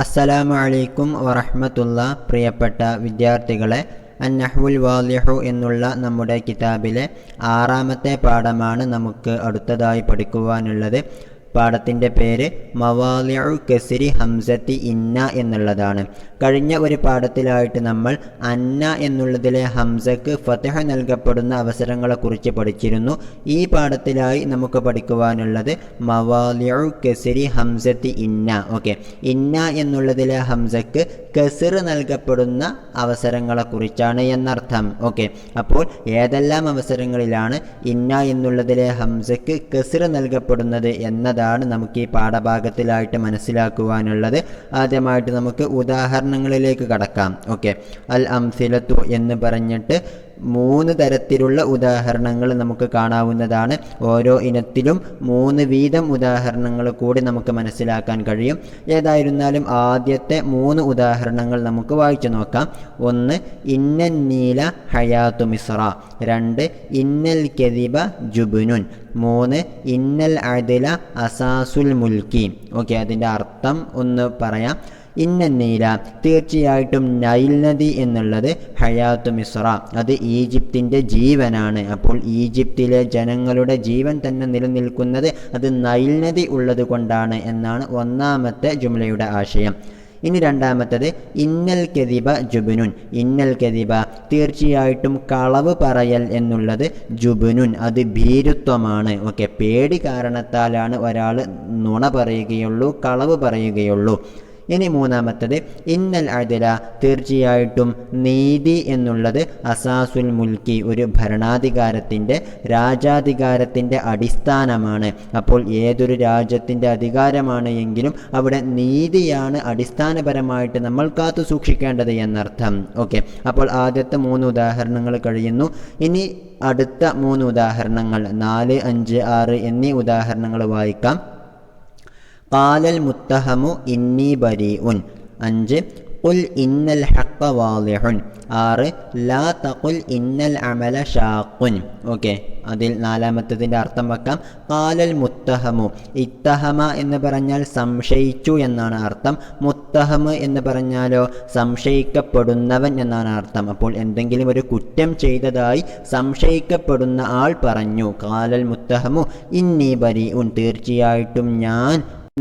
അസ്സലാമു അലൈക്കും വറഹ്മത്തുള്ളാ. പ്രിയപ്പെട്ട വിദ്യാർത്ഥികളെ, അന്നഹ്വുൽ വാളിഹു എന്നുള്ള നമ്മുടെ കിതാബിലെ 6-ാമത്തെ പാഠമാണ് നമുക്ക് അടുത്തതായി പഠിക്കുവാനുള്ളത്. പാഠത്തിൻ്റെ പേര് മവാലിഉ കസ്രി ഹംസത്തി ഇന്ന എന്നുള്ളതാണ്. കഴിഞ്ഞ ഒരു പാഠത്തിലായിട്ട് നമ്മൾ അന്ന എന്നുള്ളതിലെ ഹംസക്ക് ഫത്ഹ നൽകപ്പെടുന്ന അവസരങ്ങളെക്കുറിച്ച് പഠിച്ചിരുന്നു. ഈ പാഠത്തിലായി നമുക്ക് പഠിക്കുവാനുള്ളത് മവാലിഉ കസ്രി ഹംസത്തി ഇന്ന. ഓക്കെ, ഇന്ന എന്നുള്ളതിലെ ഹംസക്ക് കസ്ർ നൽകപ്പെടുന്ന അവസരങ്ങളെക്കുറിച്ചാണ് എന്നർത്ഥം. ഓക്കെ, അപ്പോൾ ഏതെല്ലാം അവസരങ്ങളിലാണ് ഇന്ന എന്നുള്ളതിലെ ഹംസക്ക് കസ്ർ നൽകപ്പെടുന്നത് എന്നതാണ് നമുക്ക് ഈ പാഠഭാഗത്തിലായിട്ട് മനസ്സിലാക്കുവാനുള്ളത്. ആദ്യമായിട്ട് നമുക്ക് ഉദാഹരണങ്ങളിലേക്ക് കടക്കാം. ഓക്കെ, അൽ അംസിലത്തു എന്ന് പറഞ്ഞിട്ട് 3 തരത്തിലുള്ള ഉദാഹരണങ്ങൾ നമുക്ക് കാണാവുന്നതാണ്. ഓരോ ഇനത്തിലും 3 വീതം ഉദാഹരണങ്ങൾ കൂടി നമുക്ക് മനസ്സിലാക്കാൻ കഴിയും. ഏതായിരുന്നാലും ആദ്യത്തെ 3 ഉദാഹരണങ്ങൾ നമുക്ക് വായിച്ചു നോക്കാം. 1, ഇന്നൻ നീല ഹയാത്തു മിസ്ര. 2, ഇന്നൽ കദിബ ജുബ്നുൻ. 3, ഇന്നൽ അദ്ല അസാസുൽ മുൽക്കി. ഓക്കെ, അതിൻ്റെ അർത്ഥം ഒന്ന് പറയാം. ഇന്നൻ നീല, തീർച്ചയായിട്ടും നൈൽ നദി എന്നുള്ളത് ഹയാത്തു മിസ്ര, അത് ഈജിപ്തിൻ്റെ ജീവനാണ്. അപ്പോൾ ഈജിപ്തിലെ ജനങ്ങളുടെ ജീവൻ തന്നെ നിലനിൽക്കുന്നത് അത് നൈൽ നദി ഉള്ളത് കൊണ്ടാണ് എന്നാണ് ഒന്നാമത്തെ ജുംലയുടെ ആശയം. ഇനി രണ്ടാമത്തത് ഇന്നൽ കദിബ ജുബ്നുൻ. ഇന്നൽ കദിബ, തീർച്ചയായിട്ടും കളവ് പറയൽ എന്നുള്ളത് ജുബ്നുൻ, അത് ഭീരുത്വമാണ്. ഓക്കെ, പേടി കാരണത്താലാണ് ഒരാൾ നുണ പറയുകയുള്ളൂ, കളവ് പറയുകയുള്ളൂ. ഇനി മൂന്നാമത്തത് ഇന്നൽ അദ്ല, തീർച്ചയായിട്ടും നീതി എന്നുള്ളത് അസാസുൽ മുൽക്കി, ഒരു ഭരണാധികാരത്തിൻ്റെ രാജാധികാരത്തിൻ്റെ അടിസ്ഥാനമാണ്. അപ്പോൾ ഏതൊരു രാജ്യത്തിൻ്റെ അധികാരമാണ് എങ്കിലും അവിടെ നീതിയാണ് അടിസ്ഥാനപരമായിട്ട് നമ്മൾ കാത്തു സൂക്ഷിക്കേണ്ടത് എന്നർത്ഥം. ഓക്കെ, അപ്പോൾ ആദ്യത്തെ 3 ഉദാഹരണങ്ങൾ കഴിയുന്നു. ഇനി അടുത്ത 3 ഉദാഹരണങ്ങൾ 4, 5, 6 എന്നീ ഉദാഹരണങ്ങൾ വായിക്കാം. ഖാലൽ മുത്തഹമു ഇന്നി ബരീഉൻ. 5, ഖുൽ ഇന്നൽ ഹഖ്ഖ വാളിഹുൻ. 6, ലാ തഖുൽ ഇന്നൽ അമല ഷാഖുൻ. ഓക്കെ, അതിൽ 4-മത്തതിൻ്റെ അർത്ഥം വെക്കാം. ഖാലൽ മുത്തഹമു, ഇത്തഹമ എന്ന് പറഞ്ഞാൽ സംശയിച്ചു എന്നാണ് അർത്ഥം. മുത്തഹമ് എന്ന് പറഞ്ഞാലോ സംശയിക്കപ്പെടുന്നവൻ എന്നാണ് അർത്ഥം. അപ്പോൾ എന്തെങ്കിലും ഒരു കുറ്റം ചെയ്തതായി സംശയിക്കപ്പെടുന്ന ആൾ പറഞ്ഞു. ഖാലൽ മുത്തഹമു ഇന്നി ബരീഉൻ, തീർച്ചയായിട്ടും ഞാൻ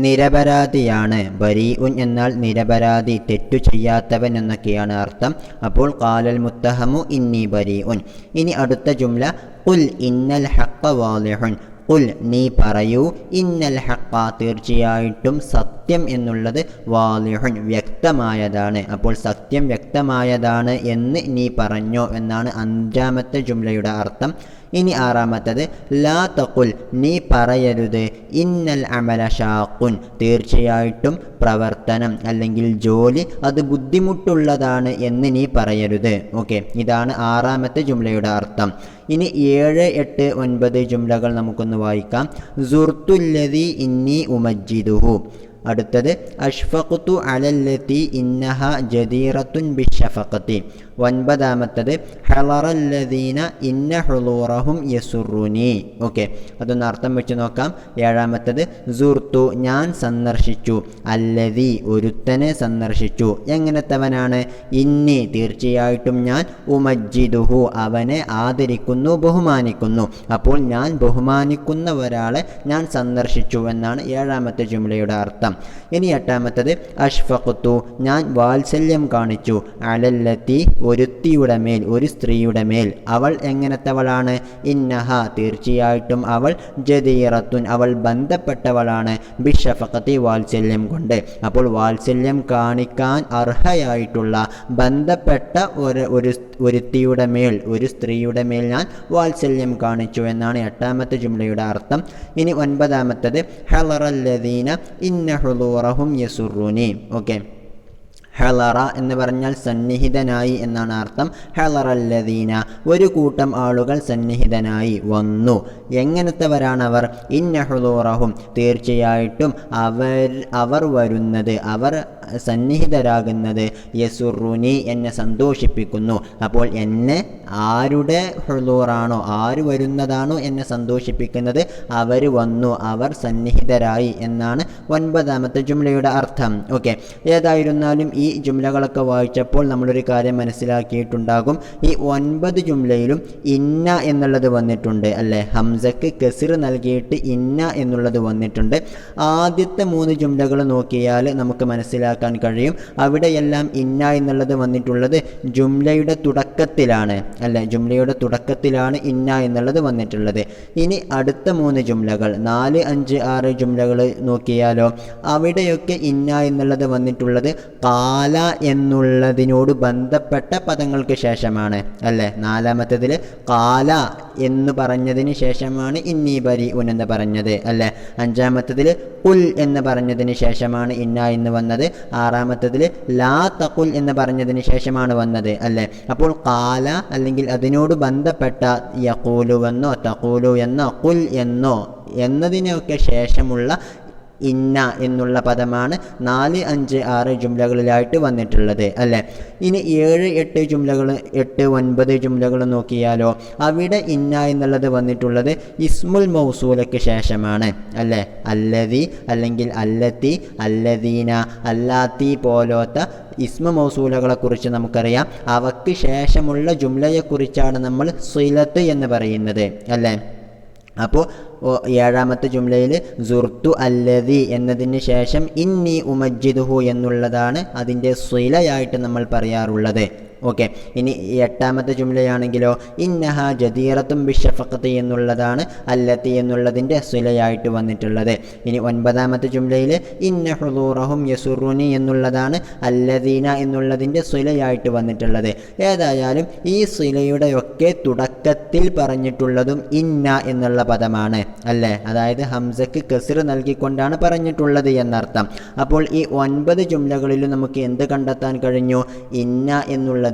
നിരപരാധിയാണ്. ബരീഉൻ എന്നാൽ നിരപരാധി, തെറ്റു ചെയ്യാത്തവൻ എന്നൊക്കെയാണ് അർത്ഥം. അപ്പോൾ ഖാലൽ മുത്തഹമു ഇന്നി ബരീഉൻ. ഇനി അടുത്ത ജുംല ഖുൽ ഇന്നൽ ഹഖ്ഖ വാളിഹുൻ. ഖുൽ, നീ പറയൂ, ഇന്നൽ ഹഖ്ഖ, തീർച്ചയായിട്ടും സത്യം എന്നുള്ളത് വാളിഹുൻ, വ്യക്തമായതാണ്. അപ്പോൾ സത്യം വ്യക്തമായതാണ് എന്ന് നീ പറഞ്ഞോ എന്നാണ് 5-മത്തെ ജുംലയുടെ അർത്ഥം. ഇനി 6-മത്തത് ലാ തഖുൽ, നീ പറയരുത്, ഇന്നൽ അമല ഷാഖുൻ, തീർച്ചയായിട്ടും പ്രവർത്തനം അല്ലെങ്കിൽ ജോലി അത് ബുദ്ധിമുട്ടുള്ളതാണ് എന്ന് നീ പറയരുത്. ഓക്കെ, ഇതാണ് 6-മത്തെ ജുംലയുടെ അർത്ഥം. ഇനി 7, 8, 9 ജുംലകൾ നമുക്കൊന്ന് വായിക്കാം. സുർത്തുല്ലദി ഇന്നി ഉമജ്ജിദുഹു. അടുത്തത് അഷ്ഫഖ്തു അലല്ലതി ഇന്നഹ ജദീറത്തുൻ ബിശഫഖതി. 9-മത്തത് ഹളറല്ലദീന ഇന്ന ഹുളൂറഹും യസുറുനി. ഓക്കെ, അതൊന്ന് അർത്ഥം വെച്ച് നോക്കാം. 7-മത്തത് സുർതു, ഞാൻ സന്ദർശിച്ചു, അല്ലദി, ഒരുത്തനെ സന്ദർശിച്ചു. എങ്ങനത്തവനാണ്? ഇന്നി, തീർച്ചയായിട്ടും ഞാൻ, ഉമജ്ജിദുഹു, അവനെ ആദരിക്കുന്നു, ബഹുമാനിക്കുന്നു. അപ്പോൾ ഞാൻ ബഹുമാനിക്കുന്ന ഒരാളെ ഞാൻ സന്ദർശിച്ചു എന്നാണ് 7-മത്തെ ജുംലയുടെ അർത്ഥം. ഇനി 8-മത്തത് അഷ്ഫഖ്തു, ഞാൻ വാത്സല്യം കാണിച്ചു, അലല്ലത്തി, ഒരുത്തിയുടെ മേൽ, ഒരു സ്ത്രീയുടെ മേൽ. അവൾ എങ്ങനത്തവളാണ്? ഇന്നഹ, തീർച്ചയായിട്ടും അവൾ, ജദീറത്തുൻ, അവൾ ബന്ധപ്പെട്ടവളാണ്, ബിശഫഖതി, വാത്സല്യം കൊണ്ട്. അപ്പോൾ വാത്സല്യം കാണിക്കാൻ അർഹയായിട്ടുള്ള ബന്ധപ്പെട്ട ഒരുത്തിയുടെ മേൽ, ഒരു സ്ത്രീയുടെ മേൽ ഞാൻ വാത്സല്യം കാണിച്ചു എന്നാണ് 8-മത്തെ ജുംലയുടെ അർത്ഥം. ഇനി 9-മത്തത് ഹളറല്ലദീന ഇന്ന ഹുളൂറഹും യസുറുനി. ഓക്കെ, ഹളറ എന്ന് പറഞ്ഞാൽ സന്നിഹിതനായി എന്നാണ് അർത്ഥം. ഹളറല്ലദീന ഒരു കൂട്ടം ആളുകൾ സന്നിഹിതനായി വന്നു. എങ്ങനത്തെവരാണവർ? ഇന്ന ഹുളൂറഹും തീർച്ചയായിട്ടും അവർ വരുന്നത്, അവർ സന്നിഹിതരാകുന്നത് യസുറുനി എന്നെ സന്തോഷിപ്പിക്കുന്നു. അപ്പോൾ എന്നെ ആരുടെ ഹുളൂറാണോ, ആര് വരുന്നതാണോ എന്നെ സന്തോഷിപ്പിക്കുന്നത്, അവർ വന്നു, അവർ സന്നിഹിതരായി എന്നാണ് 9ാമത്തെ ജുംലയുടെ അർത്ഥം. ഓക്കെ, ഏതായിരുന്നാലും ഈ ജുംലകളൊക്കെ വായിച്ചപ്പോൾ നമ്മളൊരു കാര്യം മനസ്സിലാക്കിയിട്ടുണ്ടാകും. ഈ 9 ജുംലയിലും ഇന്ന എന്നുള്ളത് വന്നിട്ടുണ്ട് അല്ലേ? ഹംസക്ക് കസ്ർ നൽകിയിട്ട് ഇന്ന എന്നുള്ളത് വന്നിട്ടുണ്ട്. ആദ്യത്തെ 3 ജുംലകൾ നോക്കിയാൽ നമുക്ക് മനസ്സിലാക്കാൻ കഴിയും. അവിടെയെല്ലാം ഇന്ന എന്നുള്ളത് വന്നിട്ടുള്ളത് ജുംലയുടെ തുടക്കത്തിലാണ് അല്ലേ? ജുംലയുടെ തുടക്കത്തിലാണ് ഇന്ന എന്നുള്ളത് വന്നിട്ടുള്ളത്. ഇനി അടുത്ത 3 ജുംലകൾ 4, 5, 6 ജുംലകൾ നോക്കിയാലോ, അവിടെയൊക്കെ ഇന്ന എന്നുള്ളത് വന്നിട്ടുള്ളത് കാല എന്നുള്ളതിനോട് ബന്ധപ്പെട്ട പദങ്ങൾക്ക് ശേഷമാണ് അല്ലേ? 4ാമത്തേതിൽ കാല എന്ന് പറഞ്ഞതിന് ശേഷമാണ് ഇന്നി ബരീഉൻ എന്ന് പറഞ്ഞത് അല്ലേ? 5ാമത്തേതിൽ ഖുൽ എന്ന് പറഞ്ഞതിന് ശേഷമാണ് ഇന്ന എന്ന് വന്നത്. 6ാമത്തേതിൽ ലാ തഖുൽ എന്ന് പറഞ്ഞതിന് ശേഷമാണ് വന്നത് അല്ലേ? അപ്പോൾ കാല അല്ലെങ്കിൽ അതിനോട് ബന്ധപ്പെട്ട യഖൂലുവെന്നോ തഖൂലു എന്നോ ഖുൽ എന്നോ എന്നതിനൊക്കെ ശേഷമുള്ള ഇന്ന എന്നുള്ള പദമാണ് 4, 5, 6 ജുംലകളിലായിട്ട് വന്നിട്ടുള്ളത് അല്ലേ? ഇനി 7, 8 ജുംലകൾ, 8, 9 ജുംലകൾ നോക്കിയാലോ, അവിടെ ഇന്ന എന്നുള്ളത് വന്നിട്ടുള്ളത് ഇസ്മുൽ മൗസൂലയ്ക്ക് ശേഷമാണ് അല്ലേ? അല്ലദി അല്ലെങ്കിൽ അല്ലത്തി, അല്ലദീന, അല്ലാത്തി പോലത്തെ ഇസ്മ മൗസൂലകളെക്കുറിച്ച് നമുക്കറിയാം. അവയ്ക്ക് ശേഷമുള്ള ജുംലയെക്കുറിച്ചാണ് നമ്മൾ സിലത്ത് എന്ന് പറയുന്നത് അല്ലേ? അപ്പോൾ 7ാമത്തെ ജുംലയിൽ സുർതു അല്ലദി എന്നതിന് ശേഷം ഇന്നി ഉമജ്ജിദുഹു എന്നുള്ളതാണ് അതിൻ്റെ സിലയായിട്ട് നമ്മൾ പറയാറുള്ളത്. ഓക്കെ, ഇനി 8ാമത്തെ ജുംലയാണെങ്കിലോ ഇന്നഹ ജദീറത്തും ബിഷഫഖത്തി എന്നുള്ളതാണ് അല്ലത്തി എന്നുള്ളതിൻ്റെ സിലയായിട്ട് വന്നിട്ടുള്ളത്. ഇനി 9ാമത്തെ ജുംലയിൽ ഇന്ന ഹുളൂറഹും യസുറുനി എന്നുള്ളതാണ് അല്ലദീന എന്നുള്ളതിൻ്റെ സിലയായിട്ട് വന്നിട്ടുള്ളത്. ഏതായാലും ഈ സിലയുടെയൊക്കെ തുടക്കത്തിൽ പറഞ്ഞിട്ടുള്ളതും ഇന്ന എന്നുള്ള പദമാണ് അല്ലേ? അതായത് ഹംസക്ക് കസ്ർ നൽകിക്കൊണ്ടാണ് പറഞ്ഞിട്ടുള്ളത് എന്നർത്ഥം. അപ്പോൾ ഈ 9 ജുംലകളിലും നമുക്ക് എന്ത് കണ്ടെത്താൻ കഴിഞ്ഞു? ഇന്ന എന്നുള്ള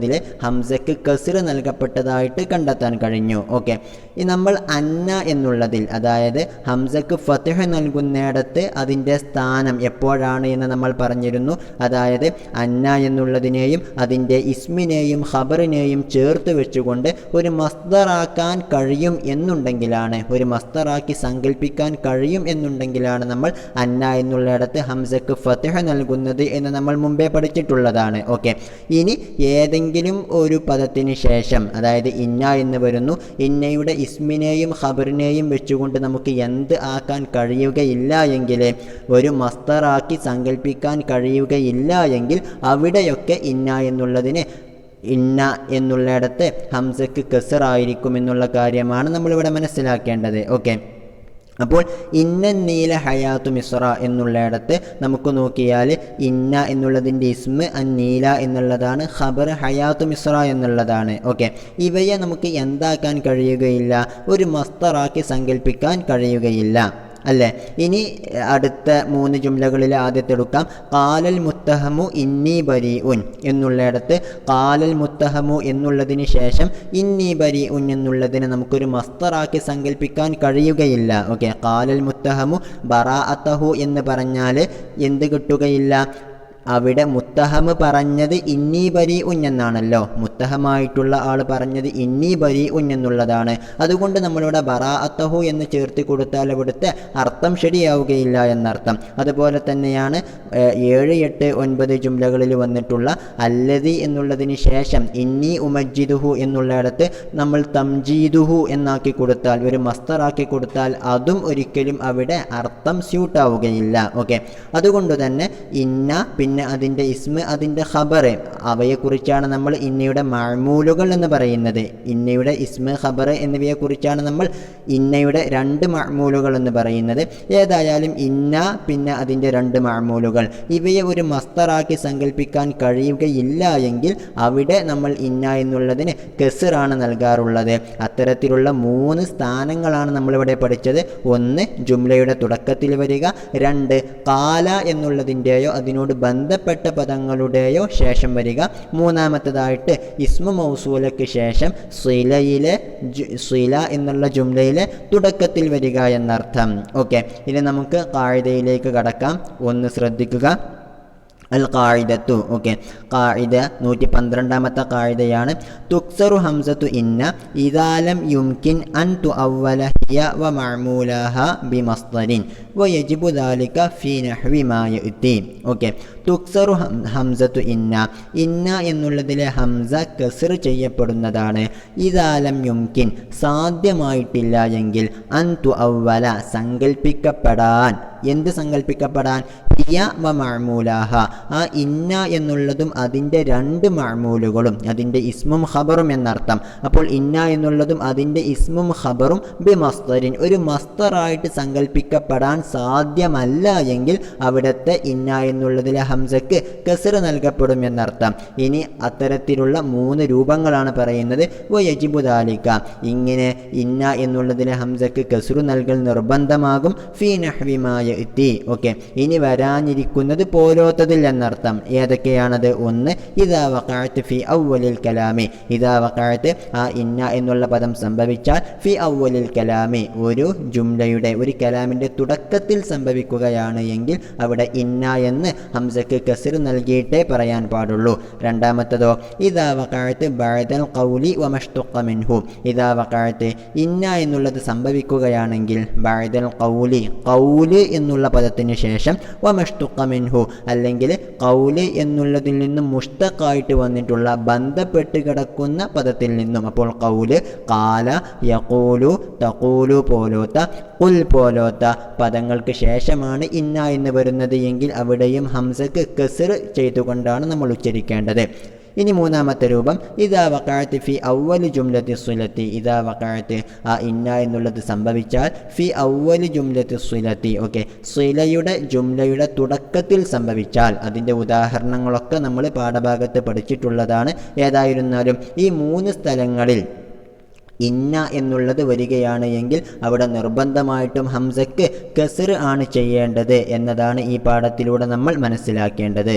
ഹംസക്ക് കസ്ർ നൽകപ്പെട്ടതായിട്ട് കണ്ടെത്താൻ കഴിഞ്ഞു. ഓക്കെ, ഈ നമ്മൾ അന്ന എന്നുള്ളതിൽ, അതായത് ഹംസക്ക് ഫത്ഹ് നൽകുന്നിടത്ത് അതിൻ്റെ സ്ഥാനം എപ്പോഴാണ് എന്ന് നമ്മൾ പറഞ്ഞിരുന്നു. അതായത് അന്ന എന്നുള്ളതിനെയും അതിൻ്റെ ഇസ്മിനെയും ഖബറിനെയും ചേർത്ത് വെച്ചുകൊണ്ട് ഒരു മസ്ദറാക്കാൻ കഴിയും എന്നുണ്ടെങ്കിലാണ്, ഒരു മസ്ദറാക്കി സങ്കല്പിക്കാൻ കഴിയും എന്നുണ്ടെങ്കിലാണ് നമ്മൾ അന്ന എന്നുള്ളിടത്ത് ഹംസക്ക് ഫത്ഹ് നൽകുന്നത് എന്ന് നമ്മൾ മുമ്പേ പഠിച്ചിട്ടുള്ളതാണ്. ഓക്കെ, ഇനി ഏതെങ്കിലും ഒരു പദത്തിന് ശേഷം, അതായത് ഇന്ന എന്ന് വരുന്നു, ഇന്നയുടെ ഇസ്മിനെയും ഖബറിനെയും വെച്ചുകൊണ്ട് നമുക്ക് എന്ത് ആക്കാൻ കഴിയുകയില്ല എങ്കിൽ, ഒരു മസ്ദറാക്കി സങ്കല്പിക്കാൻ കഴിയുകയില്ല എങ്കിൽ അവിടെയൊക്കെ ഇന്ന എന്നുള്ളതിന് ഇന്ന എന്നുള്ളിടത്ത് ഹംസക്ക് കസ്ർ ആയിരിക്കും എന്നുള്ള കാര്യമാണ് നമ്മളിവിടെ മനസ്സിലാക്കേണ്ടത്. ഓക്കെ, അപ്പോൾ ഇന്ന നീല ഹയാത്തു മിസ്ര എന്നുള്ളിടത്ത് നമുക്ക് നോക്കിയാൽ ഇന്ന എന്നുള്ളതിൻ്റെ ഇസ്മ് നീല എന്നുള്ളതാണ്, ഖബർ ഹയാത്തു മിസ്ര എന്നുള്ളതാണ്. ഓക്കെ, ഇവയെ നമുക്ക് എന്താക്കാൻ കഴിയുകയില്ല? ഒരു മസ്ദറാക്കി സങ്കല്പിക്കാൻ കഴിയുകയില്ല അല്ലേ? ഇനി അടുത്ത 3 ജുംലകളിൽ ആദ്യത്തെ എടുക്കാം. ഖാലൽ മുത്തഹമു ഇന്നി ബരീഉൻ എന്നുള്ളിടത്ത് ഖാലൽ മുത്തഹമു എന്നുള്ളതിന് ശേഷം ഇന്നി ബരീഉൻ എന്നുള്ളതിനെ നമുക്കൊരു മസ്ദറാക്കി സങ്കല്പിക്കാൻ കഴിയുകയില്ല. ഓക്കെ, ഖാലൽ മുത്തഹമു ബറാഅതഹു എന്ന് പറഞ്ഞാൽ എന്ത് കിട്ടുകയില്ല? അവിടെ മുത്തഹമ് പറഞ്ഞത് ഇന്നി ബരീഉൻ എന്നാണല്ലോ, മുത്തഹമായിട്ടുള്ള ആൾ പറഞ്ഞത് ഇന്നി ബരീഉൻ എന്നുള്ളതാണ്. അതുകൊണ്ട് നമ്മളിവിടെ ബറാഅത്തഹു എന്ന് ചേർത്ത് കൊടുത്താൽ അവിടുത്തെ അർത്ഥം ശരിയാവുകയില്ല എന്നർത്ഥം. അതുപോലെ തന്നെയാണ് 7, 8, 9 ജുംലകളിൽ വന്നിട്ടുള്ള അല്ലദി എന്നുള്ളതിന് ശേഷം ഇന്നി ഉമജ്ജിദുഹു എന്നുള്ളിടത്ത് നമ്മൾ തംജീദുഹു എന്നാക്കി കൊടുത്താൽ, ഒരു മസ്ദറാക്കി കൊടുത്താൽ അതും ഒരിക്കലും അവിടെ അർത്ഥം സ്യൂട്ടാവുകയില്ല. ഓക്കെ, അതുകൊണ്ട് തന്നെ ഇന്ന, പിന്നെ അതിൻ്റെ ഇസ്മ്, അതിൻ്റെ ഖബർ, അവയെക്കുറിച്ചാണ് നമ്മൾ ഇന്നയുടെ മഅ്മൂലുകൾ എന്ന് പറയുന്നത്. ഇന്നയുടെ ഇസ്മ്, ഖബർ എന്നിവയെക്കുറിച്ചാണ് നമ്മൾ ഇന്നയുടെ 2 മഅ്മൂലുകൾ എന്ന് പറയുന്നത്. ഏതായാലും ഇന്ന പിന്നെ അതിൻ്റെ 2 മഅ്മൂലുകൾ, ഇവയെ ഒരു മസ്ദറാക്കി സങ്കല്പിക്കാൻ കഴിയുകയില്ല എങ്കിൽ അവിടെ നമ്മൾ ഇന്ന എന്നുള്ളതിന് കസ്റാണ് നൽകാറുള്ളത്. അത്തരത്തിലുള്ള 3 സ്ഥാനങ്ങളാണ് നമ്മളിവിടെ പഠിച്ചത്. 1 ജുംലയുടെ തുടക്കത്തിൽ വരിക, 2 ഖാല എന്നുള്ളതിൻ്റെയോ അതിനോട് ബന്ധപ്പെട്ട പദങ്ങളുടെയോ ശേഷം വരിക. മൂന്നാമത്തേതായിട്ട് ഇസ്മു മൗസൂലയ്ക്ക് ശേഷം സില എന്നുള്ള ജുംലയിലെ തുടക്കത്തിൽ വരിക എന്നർത്ഥം. ഓക്കെ, ഇനി നമുക്ക് ഖാഇദയിലേക്ക് കടക്കാം. ഒന്ന് ശ്രദ്ധിക്കുക. അൽ ഖാഇദത്തു. ഓക്കെ, ഖാഇദ 112ാമത്തെ ഖാഇദയാണ്. തുക്സറു ഹംസത്തു ഇന്ന ഇദാ ലം യുംകിൻ അൻ തുഅവ്വല ഹിയ വ മഅമൂലഹ ബിമസ്ദരിൻ വയജിബു ദാലിക ഫീ നഹ്വി മാ യഅതി. ഓക്കെ, തുക്സറു ഹംസത്തു ഇന്ന, ഇന്ന എന്നുള്ളതിലെ ഹംസ കസ്ർ ചെയ്യപ്പെടുന്നതാണ്. ഇദാ ലം യുംകിൻ, സാധ്യമായിട്ടില്ല എങ്കിൽ, അൻ തുഅവ്വല, സങ്കൽപ്പിക്കപ്പെടാൻ. എന്ത് സങ്കല്പിക്കപ്പെടാൻ? ഹിയ വ മഅമൂലഹ, ആ ഇന്ന എന്നുള്ളതും അതിൻ്റെ രണ്ട് മഅമൂലുകളും, അതിൻ്റെ ഇസ്മും ഖബറും എന്നർത്ഥം. അപ്പോൾ ഇന്ന എന്നുള്ളതും അതിൻ്റെ ഇസ്മും ഖബറും ബിമസ്ദരിൻ, ഒരു മസ്ദറായിട്ട് സങ്കല്പിക്കപ്പെടാൻ സാധ്യമല്ല എങ്കിൽ അവിടുത്തെ ഇന്ന എന്നുള്ളതിലെ ഹംസക്ക് കസ്ർ നൽകപ്പെടും എന്നർത്ഥം. ഇനി അത്തരത്തിലുള്ള 3 രൂപങ്ങളാണ് പറയുന്നത്. വയജിബു ദാലിക, ഇങ്ങനെ ഇന്ന എന്നുള്ളതിലെ ഹംസക്ക് കസ്ർ നൽകൽ നിർബന്ധമാകും. ഫീ നഹ്വി മാ യഅതി. ഓക്കെ, ഇനി വരാനിരിക്കുന്നത് പോലോത്തതിൽ എന്നർത്ഥം. ഏതൊക്കെയാണത്? ഒന്ന്, ഇദാ വഖഅത് ഫി അവ്വലിൽ കലാമി, ഇദാ വഖഅത്, ആ ഇന്ന എന്നുള്ള പദം സംഭവിച്ചാൽ, ഫി അവ്വലിൽ കലാമി, ഒരു ജുംലയുടെ, ഒരു കലാമിൻ്റെ തുടക്കത്തിൽ സംഭവിക്കുകയാണ് എങ്കിൽ അവിടെ ഇന്ന എന്ന് ഹംസക്ക് കസ്ർ നൽകിയിട്ടേ പറയാൻ പാടുള്ളൂ. രണ്ടാമത്തതോ, ഇദാ വഖഅത് ബഅദൽ ഖൗലി വമഷ്തുഖ മിൻഹു, ഇദാ വഖഅത്, ഇന്ന എന്നുള്ളത് സംഭവിക്കുകയാണെങ്കിൽ ബഅദൽ ഖൗലി, ഖൗല് എന്നുള്ള പദത്തിന് ശേഷം വമഷ്തുഖ മിൻഹു, അല്ലെങ്കിൽ ഖൗല് എന്നുള്ളതിൽ നിന്നും മുഷ്തഖായിട്ട് വന്നിട്ടുള്ള ബന്ധപ്പെട്ട് കിടക്കുന്ന പദത്തിൽ നിന്നും. അപ്പോൾ ഖൗല്, ഖാല, യഖൂലു, തഖൂലു പോലോത്ത, ഖുൽ പോലോത്ത പദങ്ങൾക്ക് ശേഷമാണ് ഇന്ന എന്ന് വരുന്നത് എങ്കിൽ അവിടെയും ഹംസക്ക് കസ്ർ ചെയ്തുകൊണ്ടാണ് നമ്മൾ ഉച്ചരിക്കേണ്ടത്. ഇനി മൂന്നാമത്തെ രൂപം, ഇദാ വഖഅത് ഫി അവ്വലി ജുംലത്തി സിലത്തി, ഇദാ വഖഅത്, ആ ഇന്ന എന്നുള്ളത് സംഭവിച്ചാൽ, ഫി അവ്വലി ജുംലത്തി സിലത്തി, ഓക്കെ, സിലയുടെ ജുംലയുടെ തുടക്കത്തിൽ സംഭവിച്ചാൽ. അതിൻ്റെ ഉദാഹരണങ്ങളൊക്കെ നമ്മൾ പാഠഭാഗത്ത് പഠിച്ചിട്ടുള്ളതാണ്. ഏതായിരുന്നാലും ഈ 3 സ്ഥലങ്ങളിൽ ഇന്ന എന്നുള്ളത് വരികയാണ് എങ്കിൽ അവിടെ നിർബന്ധമായിട്ടും ഹംസക്ക് കസ്ർ ആണ് ചെയ്യേണ്ടത് എന്നതാണ് ഈ പാഠത്തിലൂടെ നമ്മൾ മനസ്സിലാക്കേണ്ടത്.